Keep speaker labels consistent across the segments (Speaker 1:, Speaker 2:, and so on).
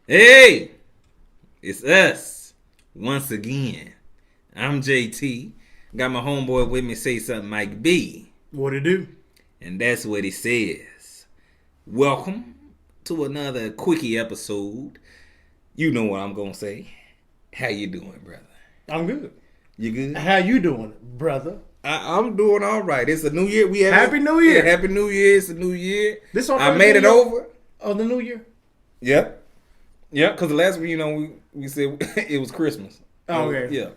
Speaker 1: Hey, it's us once again. I'm JT. Got my homeboy with me. Say something, Mike B.
Speaker 2: What it do?
Speaker 1: And that's what he says. Welcome to another quickie episode. You know what I'm gonna say. How you doing, brother?
Speaker 2: I'm good.
Speaker 1: You good?
Speaker 2: How you doing, brother?
Speaker 1: I'm doing all right. It's a new year.
Speaker 2: Happy New Year.
Speaker 1: Yeah, Happy New Year. It's a new year.
Speaker 2: This our
Speaker 1: I
Speaker 2: first
Speaker 1: made
Speaker 2: New
Speaker 1: it
Speaker 2: Year
Speaker 1: over.
Speaker 2: of the New Year.
Speaker 1: Yep. Yeah, because the last one, we said it was Christmas.
Speaker 2: Oh, okay.
Speaker 1: Yeah.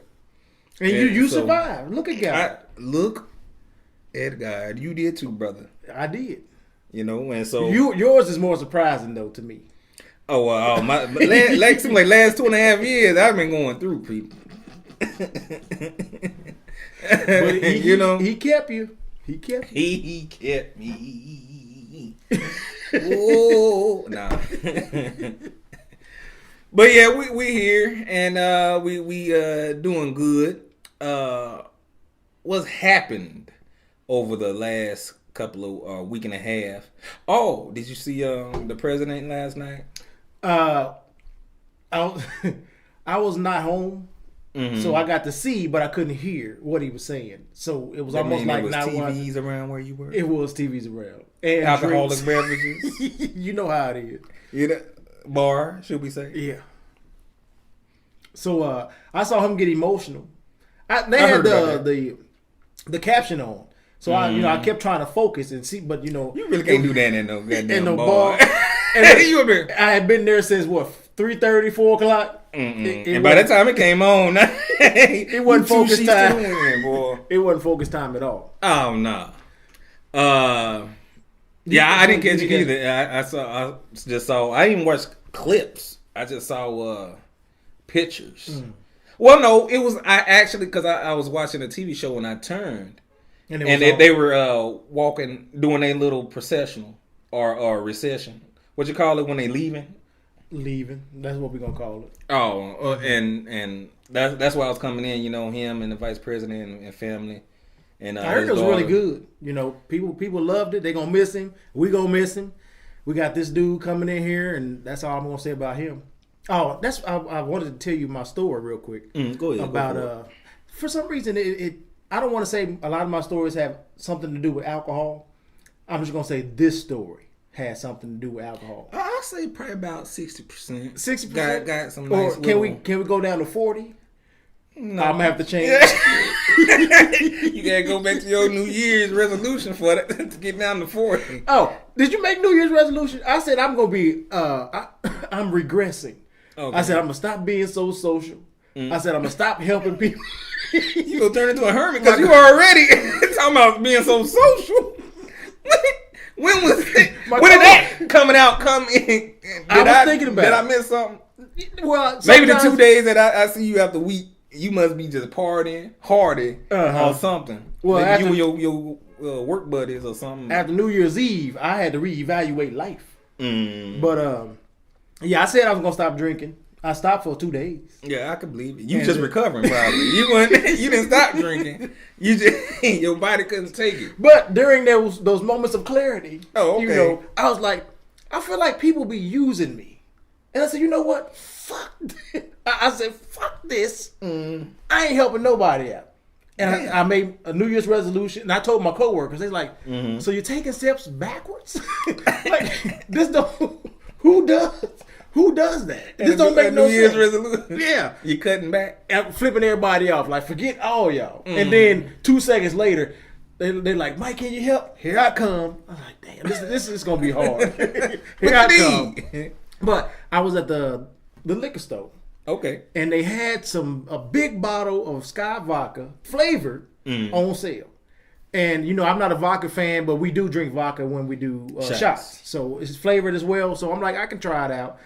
Speaker 2: And you survived. Look at God.
Speaker 1: Look at God. You did too, brother.
Speaker 2: I did.
Speaker 1: And so
Speaker 2: Yours is more surprising though to me.
Speaker 1: Oh well, last 2.5 years I've been going through, people.
Speaker 2: But he kept you. He kept you.
Speaker 1: He kept me. Oh, nah. But yeah, we here and we doing good. What's happened over the last couple of week and a half? Oh, did you see the president last night?
Speaker 2: I was not home, so I got to see, but I couldn't hear what he was saying. So it was almost like
Speaker 1: was
Speaker 2: not
Speaker 1: TVs
Speaker 2: one.
Speaker 1: around where you were.
Speaker 2: It was TVs around and
Speaker 1: Alcoholic
Speaker 2: drinks.
Speaker 1: beverages.
Speaker 2: You know how it is.
Speaker 1: Bar, should we say?
Speaker 2: Yeah. So I saw him get emotional. They
Speaker 1: I
Speaker 2: had
Speaker 1: heard
Speaker 2: the caption on, so I kept trying to focus and see, but
Speaker 1: you really can't do that in no goddamn
Speaker 2: in no
Speaker 1: bar.
Speaker 2: bar. And
Speaker 1: I
Speaker 2: had been there since what 3:30, 4 o'clock.
Speaker 1: And by the time it came on,
Speaker 2: it wasn't focus time.
Speaker 1: Boy.
Speaker 2: It wasn't focus time at all.
Speaker 1: Oh no. Yeah, I didn't catch it either. I just saw. I didn't watch clips. I just saw pictures. Well, no, it was I actually because I was watching a TV show and I turned, and they were walking, doing a little processional or recession. What you call it when they leaving?
Speaker 2: Leaving. That's what we're gonna call it.
Speaker 1: Oh, and that's why I was coming in. Him and the vice president and family. And
Speaker 2: I heard it was really good. People loved it. They gonna miss him. We gonna miss him. We got this dude coming in here, and that's all I'm gonna say about him. Oh, I wanted to tell you my story real quick.
Speaker 1: Go ahead.
Speaker 2: About for some reason I don't want to say a lot of my stories have something to do with alcohol. I'm just gonna say this story has something to do with alcohol.
Speaker 1: I'll say probably about 60%.
Speaker 2: 60%.
Speaker 1: Got some nice.
Speaker 2: Or can we go down to 40?
Speaker 1: No,
Speaker 2: I'm gonna have to change.
Speaker 1: You gotta go back to your New Year's resolution for that to get down to 40.
Speaker 2: Oh, did you make New Year's resolution? I said I'm gonna be. I'm regressing. Okay. I said I'm gonna stop being so social. I said I'm gonna stop helping people.
Speaker 1: You gonna turn into a hermit because you already talking about being so social. When was it? When did that come in?
Speaker 2: I was thinking about it.
Speaker 1: Did I miss something?
Speaker 2: Well,
Speaker 1: maybe the 2 days that I see you after week, you must be just partying hardy or something. Well, maybe after, you and your work buddies or something.
Speaker 2: After New Year's Eve, I had to reevaluate life. But yeah, I said I was gonna stop drinking. I stopped for 2 days.
Speaker 1: Yeah, I can believe it. You just recovering probably. You didn't stop drinking. You just your body couldn't take it.
Speaker 2: But during those moments of clarity,
Speaker 1: okay.
Speaker 2: I was like, I feel like people be using me, and I said, you know what? Fuck. I said, fuck this. I ain't helping nobody out. And I made a New Year's resolution, and I told my coworkers, they're like, so you're taking steps backwards? Like this don't. Who does that? This don't make no sense. New Year's resolution. Yeah.
Speaker 1: You cutting back?
Speaker 2: And flipping everybody off. Like, forget all y'all. And then 2 seconds later, they're like, Mike, can you help? Here I come. I'm like, damn, this is going to be hard. Here I come. But I was at the liquor store.
Speaker 1: Okay.
Speaker 2: And they had a big bottle of Sky Vodka flavored on sale. And, I'm not a vodka fan, but we do drink vodka when we do shots. So it's flavored as well. So I'm like, I can try it out.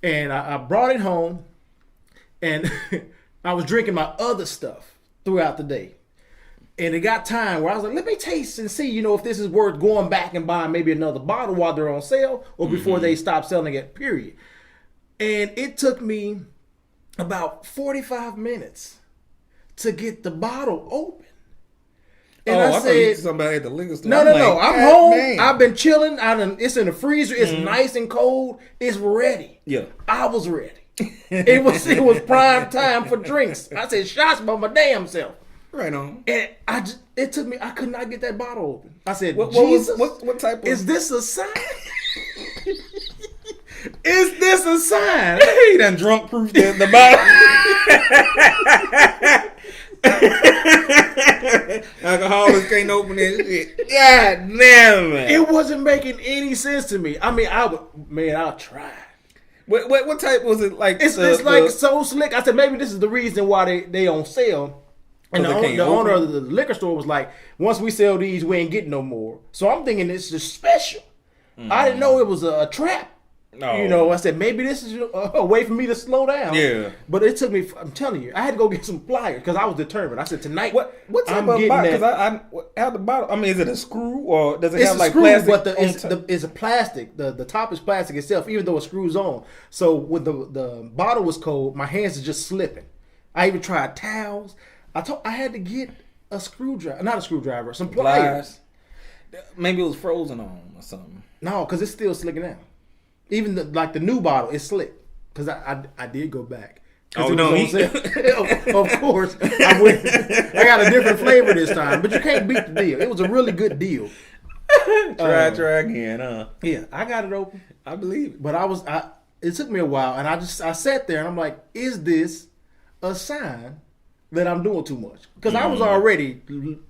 Speaker 2: And I brought it home, and I was drinking my other stuff throughout the day. And it got time where I was like, let me taste and see, if this is worth going back and buying maybe another bottle while they're on sale or before they stop selling it, period. And it took me about 45 minutes to get the bottle open. And
Speaker 1: I
Speaker 2: I
Speaker 1: thought you
Speaker 2: said,
Speaker 1: somebody at the liquor store.
Speaker 2: no. I'm home.
Speaker 1: Man.
Speaker 2: I've been chilling. It's in the freezer. It's nice and cold. It's ready.
Speaker 1: Yeah.
Speaker 2: I was ready. It was prime time for drinks. I said shots by my damn self.
Speaker 1: Right on.
Speaker 2: And it took me. I could not get that bottle open. I said,
Speaker 1: what type of?
Speaker 2: Is this a sign? Is this a sign?
Speaker 1: He done drunk proof the bottle. Alcoholics can't open this shit. God damn it!
Speaker 2: It wasn't making any sense to me. I mean, I'll try.
Speaker 1: What type was it like?
Speaker 2: It's like so slick. I said maybe this is the reason why they on sale. And the owner of the liquor store was like, once we sell these, we ain't getting no more. So I'm thinking it's just special. I didn't know it was a trap. No. You know, I said maybe this is a way for me to slow down.
Speaker 1: Yeah.
Speaker 2: But it took me. I'm telling you, I had to go get some pliers because I was determined. I said tonight.
Speaker 1: What type of bottle? Because how the bottle? I mean, is it a screw or does it have like
Speaker 2: screw,
Speaker 1: plastic?
Speaker 2: But it's a plastic. The top is plastic itself, even though it screws on. So when the bottle was cold, my hands are just slipping. I even tried towels. I had to get a screwdriver, not a screwdriver, some pliers.
Speaker 1: Maybe it was frozen on or something.
Speaker 2: No, because it's still slicking out. Even the new bottle is slick. Because I did go back.
Speaker 1: Oh no!
Speaker 2: Of course, I got a different flavor this time, but you can't beat the deal. It was a really good deal.
Speaker 1: Try again, huh?
Speaker 2: Yeah, I got it open.
Speaker 1: I believe it.
Speaker 2: But it took me a while, and I sat there and I'm like, is this a sign that I'm doing too much? Because I was already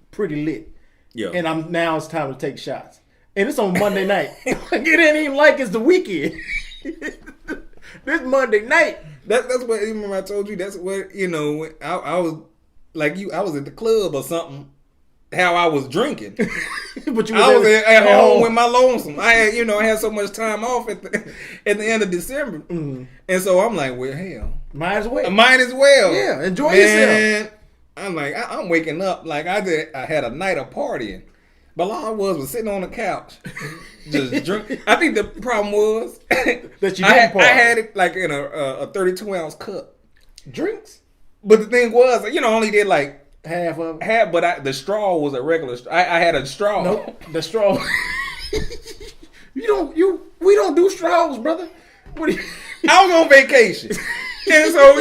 Speaker 2: pretty lit. Yeah. And now it's time to take shots. And it's on Monday night. It ain't even like it's the weekend. This Monday night.
Speaker 1: That's what, remember I told you, that's what, I was like you, I was at the club or something, how I was drinking.
Speaker 2: But
Speaker 1: I was at home with my lonesome. I had, I had so much time off at the end of December. Mm-hmm. And so I'm like, well, hell.
Speaker 2: Might as well.
Speaker 1: Yeah,
Speaker 2: enjoy yourself.
Speaker 1: I'm like, I'm waking up like I had a night of partying. But all I was sitting on the couch, just drink. I think the problem was
Speaker 2: that you
Speaker 1: I had it like in a 32-ounce cup.
Speaker 2: Drinks?
Speaker 1: But the thing was, I only did like
Speaker 2: half of it.
Speaker 1: But the straw was a regular straw. I had a straw.
Speaker 2: Nope, the straw. We don't do straws, brother.
Speaker 1: I was on vacation. And so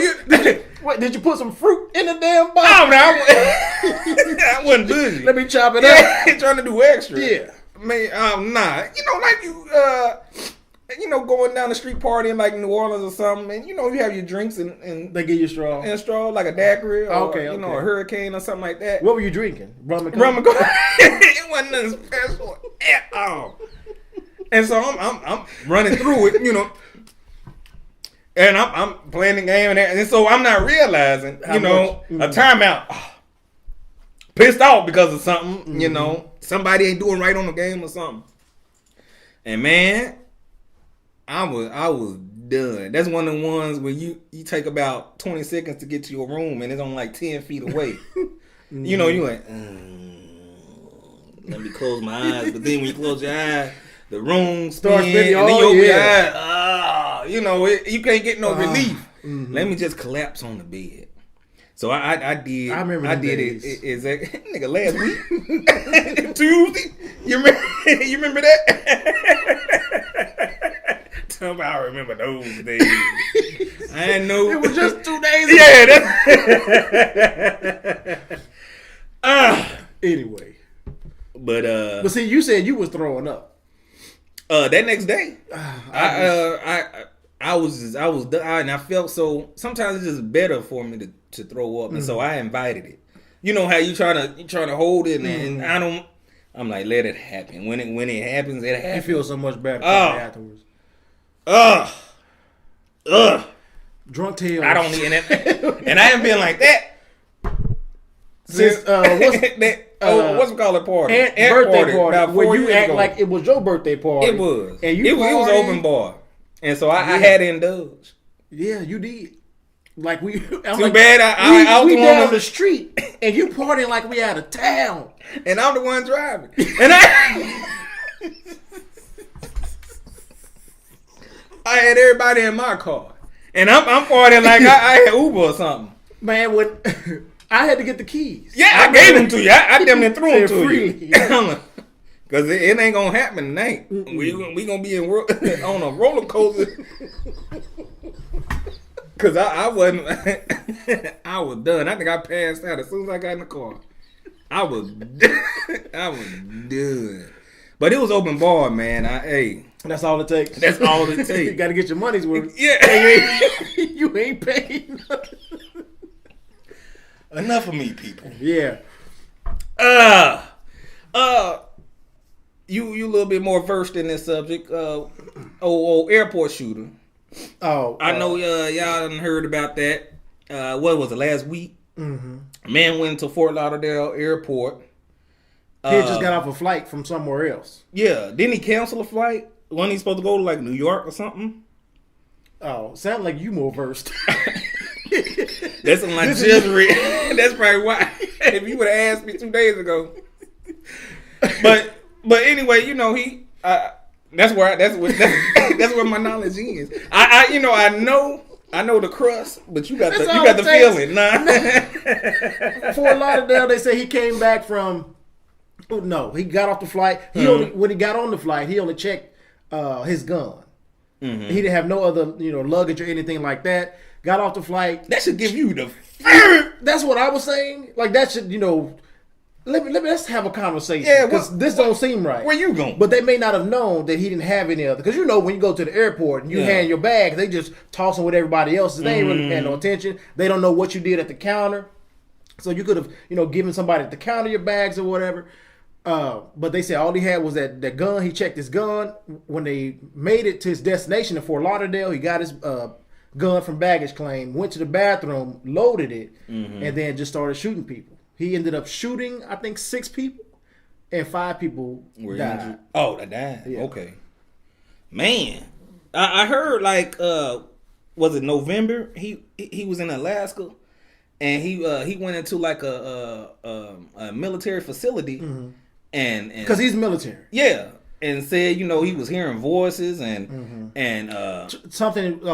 Speaker 2: what, did you put some fruit in the damn bottle?
Speaker 1: Oh, no, I wasn't bougie.
Speaker 2: Let me chop it up.
Speaker 1: Trying to do extra.
Speaker 2: Yeah.
Speaker 1: Man, nah. Like going down the street partying like New Orleans or something, and you have your drinks and
Speaker 2: they give you a straw.
Speaker 1: And a straw, like a daggery or
Speaker 2: okay.
Speaker 1: a hurricane or something like that.
Speaker 2: What were you drinking? Rum and
Speaker 1: coke. It wasn't nothing special at all. And so I'm running through it, and I'm playing the game, and so I'm not realizing, a timeout. Pissed off because of something, somebody ain't doing right on the game or something. And man, I was done. That's one of the ones where you take about 20 seconds to get to your room, and it's on like 10 feet away. You like, let me close my eyes. But then when you close your eyes, the room starts spinning, and then you open your eyes. You can't get no relief. Mm-hmm. Let me just collapse on the bed. So I did. I did it. Is that nigga last week? Tuesday. You remember that? Tell me I remember those days. I know
Speaker 2: it was just 2 days ago.
Speaker 1: Yeah.
Speaker 2: Anyway.
Speaker 1: But
Speaker 2: see, you said you was throwing up.
Speaker 1: That next day, I was done, and I felt so. Sometimes it's just better for me to throw up, and so I invited it. You know how you trying to hold it, and I don't. I'm like, let it happen. When it happens, it happens.
Speaker 2: You feel so much better afterwards. Drunk tail.
Speaker 1: I don't need it, and I haven't been like that since what's it called, a party?
Speaker 2: Aunt birthday party. Where you act like it was your birthday party.
Speaker 1: It was. And it was open bar. And so I had to indulge.
Speaker 2: Yeah, you did. Like we.
Speaker 1: Too bad I
Speaker 2: we down the street and you partying like we out of town.
Speaker 1: And I'm the one driving. And I had everybody in my car. And I'm partying like I had Uber or something.
Speaker 2: Man, I had to get the keys.
Speaker 1: Yeah, I gave them to you. I damn near threw them to
Speaker 2: freely.
Speaker 1: you. Because it ain't going to happen tonight. We going to be on a roller coaster. Because I wasn't. I was done. I think I passed out as soon as I got in the car. I was done. But it was open bar, man.
Speaker 2: That's all it takes.
Speaker 1: That's all it takes.
Speaker 2: You got to get your money's worth.
Speaker 1: Yeah.
Speaker 2: You ain't paying nothing.
Speaker 1: Enough of me, people.
Speaker 2: Yeah.
Speaker 1: You a little bit more versed in this subject. Airport shooter.
Speaker 2: Oh,
Speaker 1: I know y'all done heard about that. What was it, last week?
Speaker 2: Mm-hmm.
Speaker 1: A man went to Fort Lauderdale Airport.
Speaker 2: He had just got off a flight from somewhere else.
Speaker 1: Yeah. Didn't he cancel a flight? Wasn't he supposed to go to like New York or something?
Speaker 2: Oh, sound like you more versed.
Speaker 1: That's what I just read. That's probably why. If you would have asked me 2 days ago. But anyway, you know, that's where my knowledge is. I know the crust, but you got the feeling. Nah.
Speaker 2: Fort Lauderdale, they say he came back from. Oh, no, he got off the flight. When he got on the flight, he only checked his gun. Mm-hmm. He didn't have no other luggage or anything like that. Got off the flight.
Speaker 1: That should give you the.
Speaker 2: That's what I was saying. Like that should let's have a conversation.
Speaker 1: Yeah,
Speaker 2: because this don't seem right.
Speaker 1: Where you going?
Speaker 2: But they may not have known that he didn't have any other. Because when you go to the airport and you hand your bags, they just toss them with everybody else's. They ain't really paying no attention. They don't know what you did at the counter. So you could have given somebody at the counter your bags or whatever. But they said all he had was that gun. He checked his gun. When they made it to his destination in Fort Lauderdale, he got his gun from baggage claim, went to the bathroom, loaded it, and then just started shooting people. He ended up shooting, I think, 6 people, and 5 people died. Injured?
Speaker 1: Oh, they died? Yeah. Okay. Man, I heard was it November? He was in Alaska, and he went into like a military facility, and
Speaker 2: because he's military.
Speaker 1: Yeah. And said, he was hearing voices and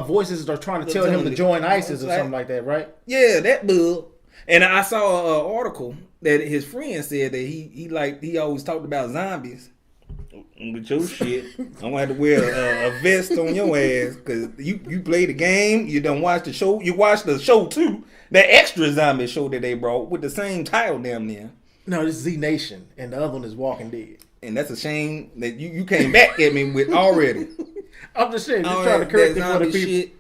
Speaker 2: voices are trying to tell him to join ISIS or something like that, right?
Speaker 1: Yeah, that bull. And I saw an article that his friend said that he always talked about zombies. With your shit, I'm gonna have to wear a vest on your ass because you play the game. You done watch the show. You watched the show too. That extra zombie show that they brought with the same title, damn near.
Speaker 2: No, this is Z Nation, and the other one is Walking Dead.
Speaker 1: And that's a shame that you came back at me with already.
Speaker 2: I'm just saying, just trying to correct it for the people. Shit.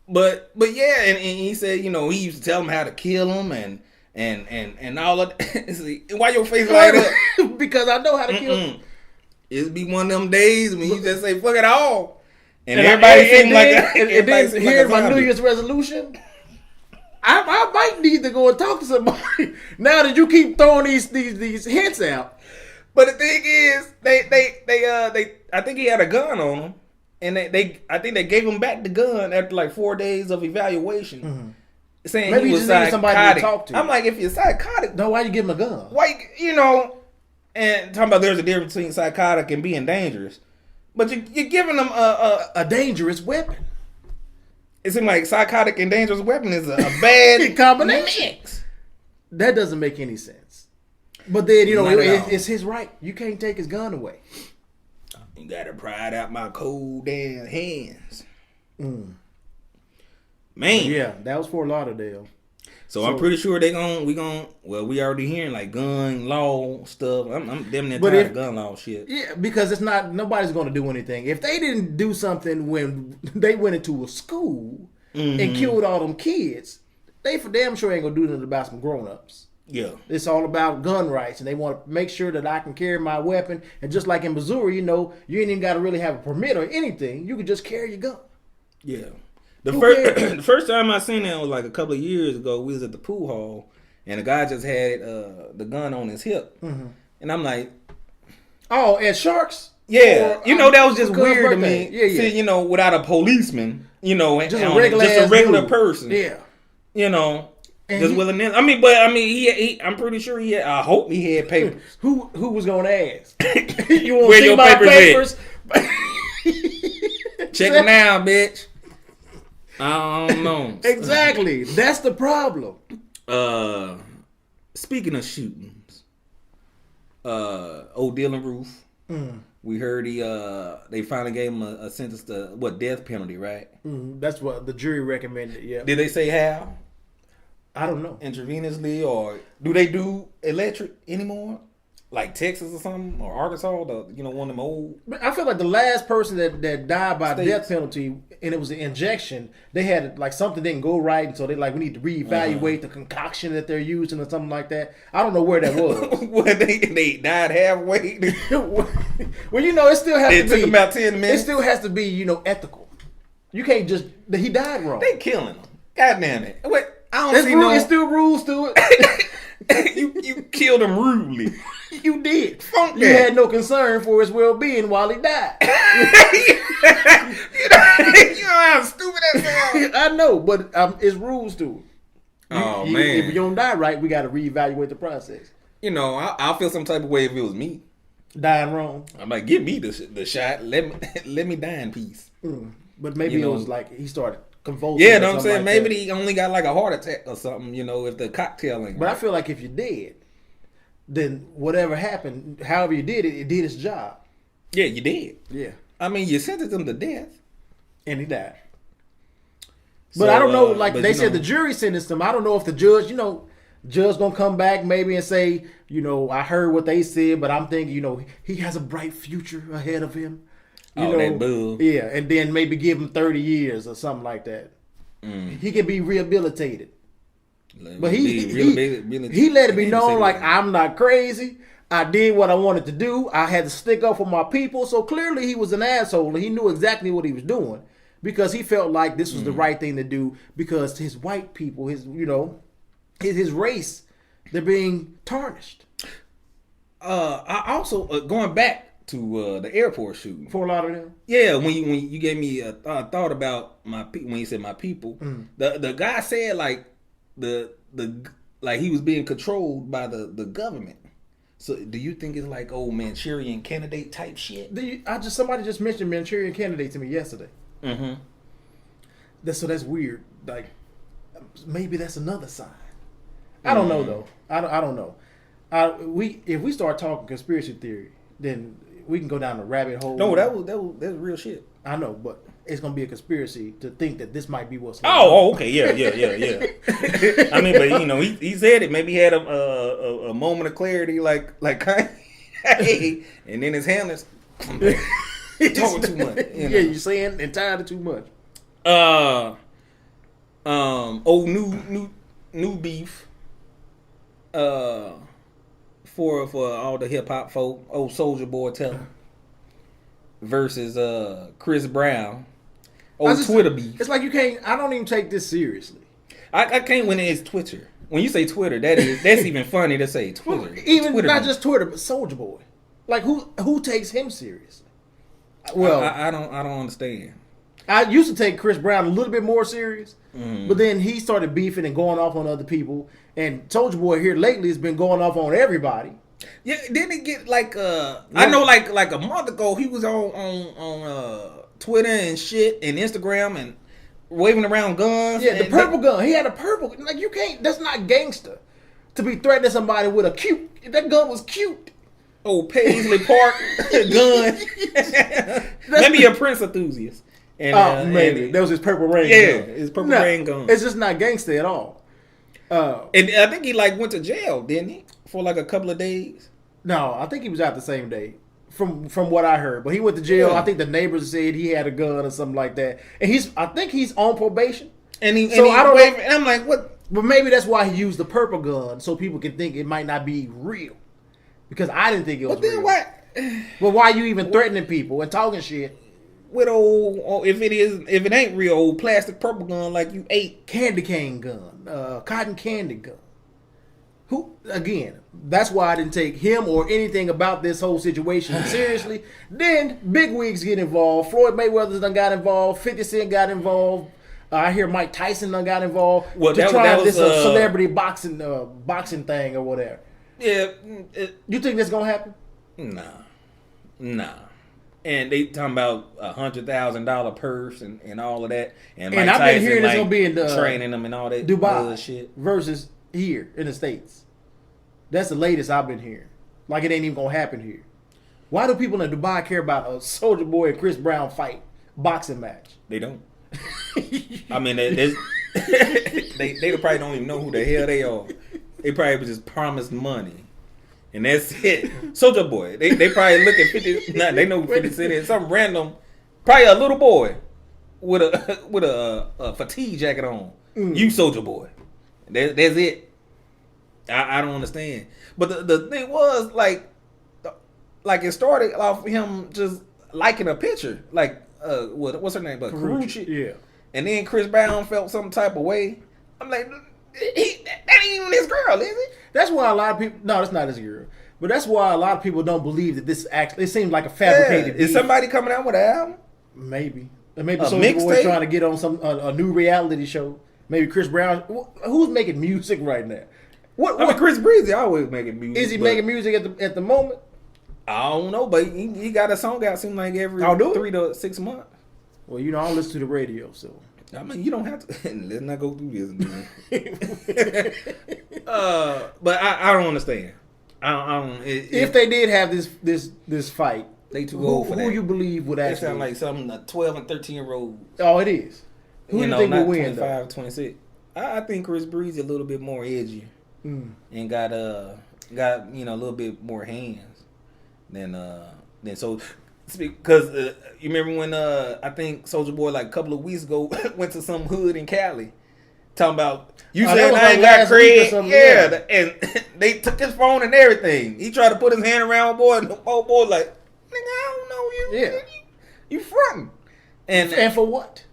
Speaker 1: But yeah, and he said, he used to tell them how to kill them and all of that. Why your face light up?
Speaker 2: Because I know how to kill them.
Speaker 1: It'd be one of them days when you just say fuck it all, and everybody seems like
Speaker 2: here's my New Year's resolution. I might need to go and talk to somebody now that you keep throwing these hints out.
Speaker 1: But the thing is, they I think he had a gun on him, and I think they gave him back the gun after like 4 days of evaluation, saying
Speaker 2: maybe
Speaker 1: he was
Speaker 2: just somebody to talk to.
Speaker 1: I'm like, if you're psychotic,
Speaker 2: no, why you give him a gun?
Speaker 1: Why and talking about there's a difference between psychotic and being dangerous, but you're giving them
Speaker 2: a dangerous weapon.
Speaker 1: It seems like psychotic and dangerous weapon is a bad
Speaker 2: combination. Mix. That doesn't make any sense. But then, it's his right. You can't take his gun away.
Speaker 1: You gotta pry it out my cold damn hands. Man.
Speaker 2: Yeah, that was Fort Lauderdale.
Speaker 1: So I'm pretty sure we already hearing like gun law stuff. I'm damn near tired of gun law shit.
Speaker 2: Yeah, because nobody's going to do anything. If they didn't do something when they went into a school and killed all them kids, they for damn sure ain't going to do nothing about some grown-ups.
Speaker 1: Yeah.
Speaker 2: It's all about gun rights, and they want to make sure that I can carry my weapon. And just like in Missouri, you ain't even got to really have a permit or anything. You can just carry your gun.
Speaker 1: Yeah. The first time I seen that was like a couple of years ago. We was at the pool hall, and the guy just had the gun on his hip, and I'm like,
Speaker 2: "Oh, at Sharks."
Speaker 1: Yeah, that was just weird to me.
Speaker 2: Yeah.
Speaker 1: See, without a policeman, just
Speaker 2: a regular
Speaker 1: person.
Speaker 2: Yeah,
Speaker 1: just willing. I'm pretty sure he had. I hope he had papers.
Speaker 2: Who was gonna ask? You want
Speaker 1: to
Speaker 2: see my papers?
Speaker 1: Check it now, bitch. I don't know.
Speaker 2: Exactly. That's the problem.
Speaker 1: Speaking of shootings, old Dylan Roof. We heard they finally gave him a sentence to death penalty, right?
Speaker 2: That's what the jury recommended. Yeah.
Speaker 1: Did they say how?
Speaker 2: I don't know.
Speaker 1: Intravenously, or do they do electric anymore? Like Texas or something, or Arkansas, one of them old.
Speaker 2: I feel like the last person that died by death penalty, and it was an injection. They had like something didn't go right, and so they we need to reevaluate the concoction that they're using or something like that. I don't know where that was.
Speaker 1: When they died halfway.
Speaker 2: Well, it still has to be.
Speaker 1: It took about 10 minutes.
Speaker 2: It still has to be, ethical. You can't just he died wrong.
Speaker 1: They killing him. God damn it! Wait, I don't see no.
Speaker 2: There's still rules to it.
Speaker 1: You killed him rudely.
Speaker 2: You did. You had no concern for his well-being while he died.
Speaker 1: You know how stupid that sounds.
Speaker 2: I know, but it's rules to it.
Speaker 1: Man!
Speaker 2: If you don't die right, we got to reevaluate the process.
Speaker 1: I'll feel some type of way if it was me
Speaker 2: dying wrong.
Speaker 1: I'm like, give me the shot. Let me die in peace.
Speaker 2: But maybe it was like he started convulsing.
Speaker 1: Yeah, know what I'm saying? Maybe he only got like a heart attack or something. If the cocktailing.
Speaker 2: But I feel like if you're dead, then whatever happened, however you did it, it did its job.
Speaker 1: Yeah, you did.
Speaker 2: Yeah.
Speaker 1: I mean, you sentenced him to death.
Speaker 2: And he died. But I don't know, they said the jury sentenced him. I don't know if the judge, judge gonna come back maybe and say, I heard what they said, but I'm thinking, he has a bright future ahead of him.
Speaker 1: That bull.
Speaker 2: Yeah, and then maybe give him 30 years or something like that. He can be rehabilitated. But he let it be known like, I'm not crazy. I did what I wanted to do. I had to stick up for my people. So clearly he was an asshole and he knew exactly what he was doing because he felt like this was the right thing to do because his white people, his race, they're being tarnished.
Speaker 1: I also, going back to the airport shooting.
Speaker 2: Fort Lauderdale?
Speaker 1: Yeah, when you gave me a thought about my people, when you said my people, the guy said like like he was being controlled by the government. So do you think it's like Manchurian candidate type shit?
Speaker 2: Somebody just mentioned Manchurian candidate to me yesterday. That's weird. Like maybe that's another sign. I don't know though. I don't know. If we start talking conspiracy theory, then we can go down a rabbit hole.
Speaker 1: No, that's real shit.
Speaker 2: I know, but it's gonna be a conspiracy to think that this might be what's going on.
Speaker 1: Oh, okay, yeah. I mean, but he said it. Maybe he had a moment of clarity, like Kanye, and then his handlers talking too much.
Speaker 2: Yeah, you're saying entirely too much.
Speaker 1: New beef. For all the hip hop folk, old Soulja Boy Teller versus Chris Brown. Twitter beef.
Speaker 2: It's like you can't. I don't even take this seriously.
Speaker 1: I can't when it's Twitter. When you say Twitter, that's even funny to say Twitter.
Speaker 2: Even
Speaker 1: Twitter
Speaker 2: not
Speaker 1: beef.
Speaker 2: just Twitter, but Soulja Boy. Like who takes him seriously?
Speaker 1: Well, I don't understand.
Speaker 2: I used to take Chris Brown a little bit more serious, but then he started beefing and going off on other people. And Soulja Boy here lately has been going off on everybody.
Speaker 1: Yeah, didn't it get like I know like a month ago he was on Twitter and shit and Instagram and waving around guns.
Speaker 2: Yeah, the purple gun. He had a purple. Like you can't. That's not gangster to be threatening somebody with a cute. That gun was cute.
Speaker 1: Oh, Paisley Park gun. Maybe a Prince enthusiast. And,
Speaker 2: maybe that was his purple rain.
Speaker 1: Yeah,
Speaker 2: gun.
Speaker 1: his purple rain gun.
Speaker 2: It's just not gangster at all.
Speaker 1: And I think he went to jail, didn't he, for like a couple of days?
Speaker 2: No, I think he was out the same day, from what I heard. But he went to jail. Yeah. I think the neighbors said he had a gun or something like that. And I think he's on probation.
Speaker 1: I don't know. And I'm like, what?
Speaker 2: But maybe that's why he used the purple gun so people can think it might not be real. Because I didn't think it was real. What? Well, why are you even threatening people and talking shit?
Speaker 1: With if it ain't real, old plastic purple gun like you ate.
Speaker 2: Candy cane gun, cotton candy gun. Who again? That's why I didn't take him or anything about this whole situation seriously. Then big wigs get involved. Floyd Mayweather done got involved. 50 Cent got involved. I hear Mike Tyson done got involved.
Speaker 1: Well,
Speaker 2: to try this celebrity boxing thing or whatever.
Speaker 1: Yeah.
Speaker 2: You think that's gonna happen?
Speaker 1: Nah. And they talking about $100,000 purse and all of that. And
Speaker 2: I've been hearing it's gonna be in
Speaker 1: training them and all that
Speaker 2: Dubai
Speaker 1: shit
Speaker 2: versus here in the States. That's the latest I've been hearing. Like it ain't even gonna happen here. Why do people in Dubai care about a Soulja Boy and Chris Brown fight boxing match?
Speaker 1: They don't. I mean, they probably don't even know who the hell they are. They probably just promised money, and that's it. Soulja Boy. They probably look at 50. Nah, they know who 50 Cent is. Some random, probably a little boy with a fatigue jacket on. You Soulja Boy. That's it. I don't understand. But the thing was like it started off him just liking a picture, like what's her name? But Karuchi.
Speaker 2: Yeah.
Speaker 1: And then Chris Brown felt some type of way. I'm like, that ain't even his girl, is it?
Speaker 2: That's why a lot of people. No, that's not his girl. But that's why a lot of people don't believe that this actually. It seems like a fabricated.
Speaker 1: Is somebody coming out with an album?
Speaker 2: Maybe. Maybe Soulja Boy trying to get on some a new reality show. Maybe Chris Brown. Who's making music right now?
Speaker 1: I mean, Chris Breezy always making music.
Speaker 2: Is he making music at the moment?
Speaker 1: I don't know, but he got a song out seem like every 3 to 6 months.
Speaker 2: Well, you know, I don't listen to the radio, so.
Speaker 1: I mean, you don't have to. Let's not go through this. But I don't understand. I don't.
Speaker 2: If they did have this fight,
Speaker 1: they too old for that.
Speaker 2: Who you believe would actually?
Speaker 1: They sound like something 12 and 13-year-olds.
Speaker 2: Oh, it is. Who do you think will win?
Speaker 1: 25, 26. I think Chris Breezy a little bit more edgy and got a little bit more hands than so. Because you remember when I think Soulja Boy like a couple of weeks ago went to some hood in Cali talking about you said I ain't got cred, and they took his phone and everything. He tried to put his hand around boy, and the old boy like, nigga, I don't know you.
Speaker 2: Yeah,
Speaker 1: you fronting. And
Speaker 2: for what?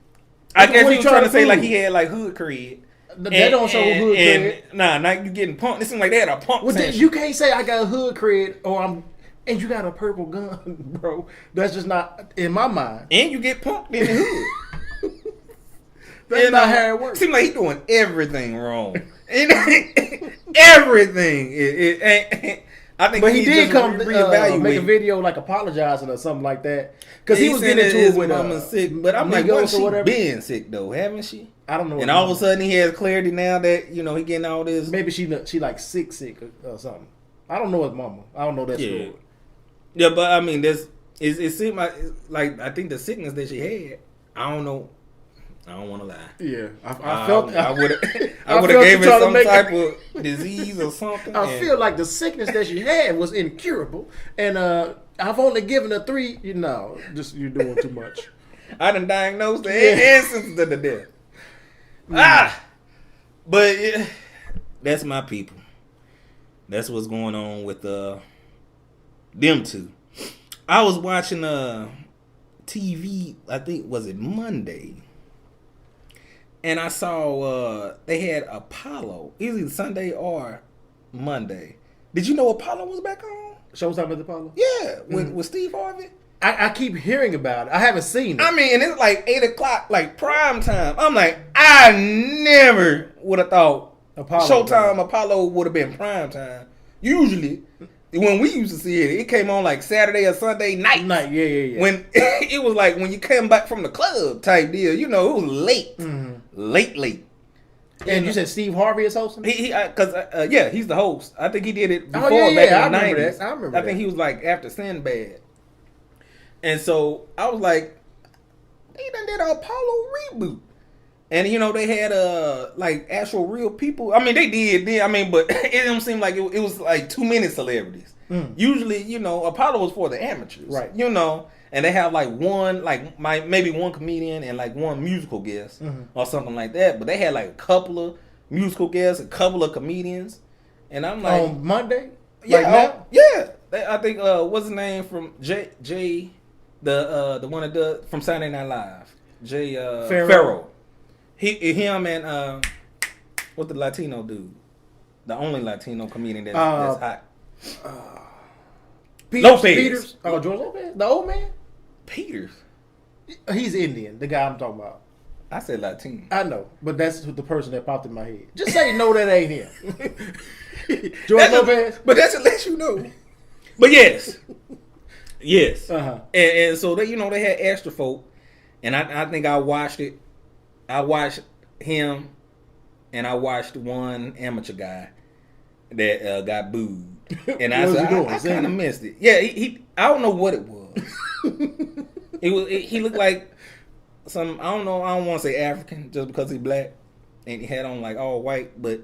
Speaker 1: I guess he was trying to say like he had like hood cred.
Speaker 2: That don't show hood cred.
Speaker 1: Nah, now you getting punked. It seems like they had a punk.
Speaker 2: Well, you can't say I got hood cred or and you got a purple gun, bro. That's just not in my mind.
Speaker 1: And you get punked in the hood.
Speaker 2: That's not how it works.
Speaker 1: Seems like he doing everything wrong. Everything. I think,
Speaker 2: but he did come make a video like apologizing or something like that because he was getting into it with
Speaker 1: mama sick. But I'm like, what's she been sick though? Haven't she?
Speaker 2: I don't know.
Speaker 1: And all of a sudden he has clarity now that he getting all this.
Speaker 2: Maybe she like sick or something. I don't know his mama. I don't know that story.
Speaker 1: Yeah, but I mean, it seemed like I think the sickness that she had. I don't know. I don't want to lie.
Speaker 2: Yeah, I felt
Speaker 1: I would have gave her some type of disease or something.
Speaker 2: I feel like the sickness that she had was incurable, and I've only given her 3. You're doing too much.
Speaker 1: I done diagnosed her and sentenced her to death. But that's my people. That's what's going on with them two. I was watching TV. I think was it Monday. And I saw they had Apollo, either Sunday or Monday. Did you know Apollo was back on?
Speaker 2: Showtime with Apollo?
Speaker 1: Yeah, with Steve Harvey.
Speaker 2: I keep hearing about it. I haven't seen it.
Speaker 1: I mean, and it's like 8 o'clock, like prime time. I'm like, I never would have thought Showtime Apollo would have been prime time. Usually, when we used to see it came on like Saturday or Sunday night.
Speaker 2: Yeah.
Speaker 1: When it was like when you came back from the club type deal. It was late.
Speaker 2: Mm-hmm.
Speaker 1: Late.
Speaker 2: And you said Steve Harvey is hosting?
Speaker 1: Because he's the host. I think he did it before
Speaker 2: back
Speaker 1: in the 90s.
Speaker 2: I remember that.
Speaker 1: I think he was like after Sinbad. And so I was like, they done did an Apollo reboot. And they had like actual real people. I mean, they did. I mean, but it didn't seem like it was like too many celebrities. Usually, Apollo was for the amateurs,
Speaker 2: right?
Speaker 1: And they have like one, like maybe one comedian and like one musical guest or something like that. But they had like a couple of musical guests, a couple of comedians, and I'm like,
Speaker 2: on Monday,
Speaker 1: yeah, yeah. I think what's his name from Jay, the one that does from Saturday Night Live, Jay Farrell. Him and what the Latino dude, the only Latino comedian that's hot.
Speaker 2: Peters. Oh, George Lopez, the old man.
Speaker 1: Peters.
Speaker 2: He's Indian. The guy I'm talking about.
Speaker 1: I said Latino.
Speaker 2: I know, but that's the person that popped in my head. Just say no, that ain't him. George Lopez.
Speaker 1: But that should let you know. But yes. And so they had extra folk, and I think I watched it. I watched him and I watched one amateur guy that got booed, and I kind of missed it. Yeah, he I don't know what it was. He looked like some, I don't know. I don't want to say African just because he's black, and he had on like all white, but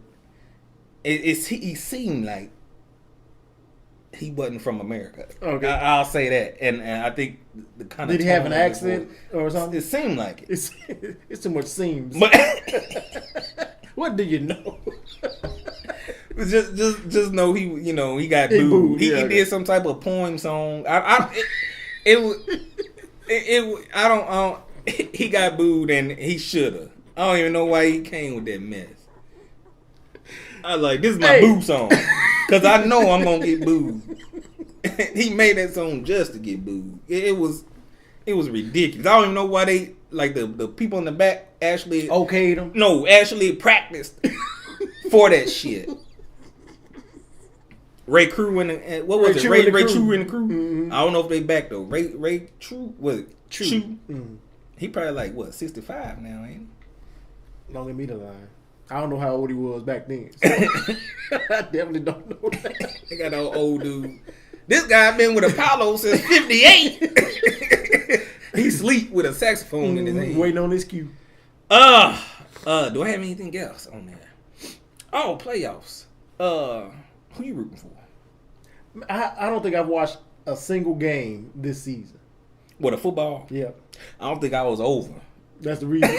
Speaker 1: he seemed like he wasn't from America. Okay, I'll say that, and I think the kind of
Speaker 2: did he have an accent or something?
Speaker 1: It seemed like it.
Speaker 2: It's too much seems.
Speaker 1: But
Speaker 2: what do you know?
Speaker 1: just know he got booed. He did some type of poem song. He got booed and he shoulda. I don't even know why he came with that mess. I was like, this is my boo song. Cause I know I'm gonna get booed. He made that song just to get booed. It was ridiculous. I don't even know why they, like, the people in the back actually
Speaker 2: okayed him.
Speaker 1: No, actually practiced for that shit. Ray Crew and what was it? Ray True and the crew. Mm-hmm. I don't know if they back though. Ray True was it? True. Mm-hmm. He probably like what 65 now, ain't he?
Speaker 2: Don't let me the line. I don't know how old he was back then. So I definitely don't know that.
Speaker 1: They got no old dude. This guy been with Apollo since '58. He sleep with a saxophone in his hand,
Speaker 2: waiting on his cue.
Speaker 1: Do I have anything else on there? Oh, playoffs. Who you rooting for?
Speaker 2: I don't think I've watched a single game this season.
Speaker 1: What, a football?
Speaker 2: Yeah.
Speaker 1: I don't think I was over.
Speaker 2: That's the reason.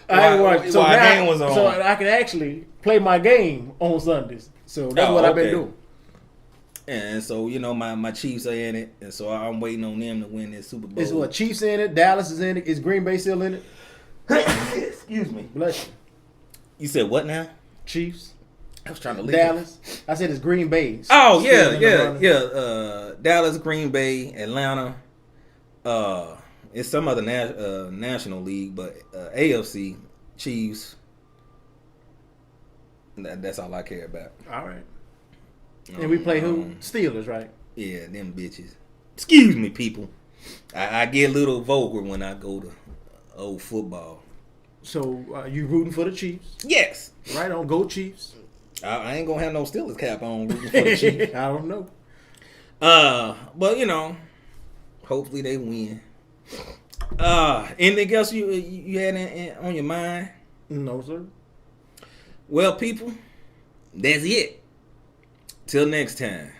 Speaker 1: I haven't watched. So now, game was on.
Speaker 2: So I can actually play my game on Sundays. So that's what I've been doing.
Speaker 1: And so, my Chiefs are in it. And so I'm waiting on them to win this Super Bowl.
Speaker 2: Is what, Chiefs in it? Dallas is in it? Is Green Bay still in it?
Speaker 1: Excuse me.
Speaker 2: Bless you.
Speaker 1: You said what now?
Speaker 2: Chiefs.
Speaker 1: I was trying to leave.
Speaker 2: Dallas. I said it's Green Bay.
Speaker 1: Oh, yeah. Dallas, Green Bay, Atlanta. It's some other National League, but AFC, Chiefs. That's all I care about.
Speaker 2: All right. And we play who? Steelers, right?
Speaker 1: Yeah, them bitches. Excuse me, people. I get a little vulgar when I go to old football.
Speaker 2: So you rooting for the Chiefs?
Speaker 1: Yes.
Speaker 2: Right on. Go Chiefs.
Speaker 1: I ain't gonna have no Steelers cap on rooting for the Chiefs.
Speaker 2: I don't know.
Speaker 1: But hopefully they win. Anything else you had on your mind?
Speaker 2: No, sir.
Speaker 1: Well, people, that's it. Till next time.